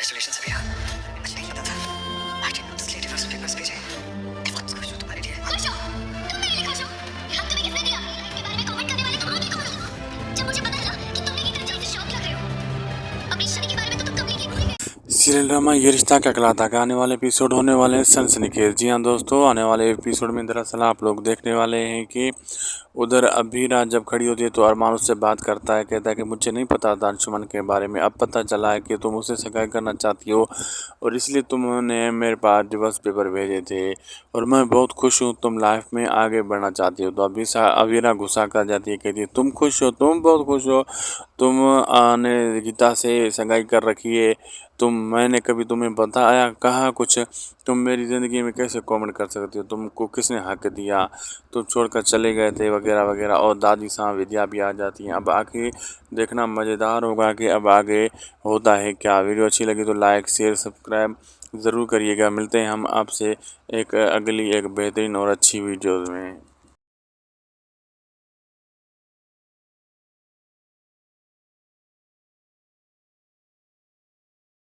Congratulations भैया। मुझे नहीं पता था। I didn't know this lady was papers भेजे। मैं बहुत खुश हूं तुम्हारे लिए। खुश हो? तुम मेरे लिए खुश हो? ये हक तुम्हें किसने दिया? के बारे में कमेंट करने वाले तुम भी कौन हो? जब मुझे पता चला कि तुम मेरी तरह से शौक लग रहे हो। अपनी स्टडी के बारे में तो तुम कम्प्लीटली भूल गए। सीरियल ड्रामा ये रिश्ता क्या कहलाता का आने वाले एपिसोड होने वाले हैं सनसनीखेज। जी हाँ दोस्तों, आने वाले एपिसोड में दरअसल आप लोग देखने वाले हैं कि उधर अभीरा जब खड़ी होती है तो अरमान उससे बात करता है, कहता है कि मुझे नहीं पता था अंशुमन के बारे में, अब पता चला है कि तुम उससे सगाई करना चाहती हो और इसलिए तुमने मेरे पास डिवोर्स पेपर भेजे थे और मैं बहुत खुश हूँ, तुम लाइफ में आगे बढ़ना चाहती हो। तो अभीरा गुस्सा कर जाती है, कहती है तुम खुश हो, तुम बहुत खुश हो, तुम ने गीता से सगाई कर रखी है, मैंने कभी तुम्हें बताया कहा कुछ, तुम मेरी ज़िंदगी में कैसे कमेंट कर सकती हो, तुमको किसने हक दिया, तुम छोड़कर चले गए थे वगैरह वगैरह। और दादी साहब विद्या भी आ जाती हैं। अब आगे देखना मज़ेदार होगा कि अब आगे होता है क्या। वीडियो अच्छी लगी तो लाइक शेयर सब्सक्राइब ज़रूर करिएगा। मिलते हैं हम आपसे एक अगली एक बेहतरीन और अच्छी वीडियो में।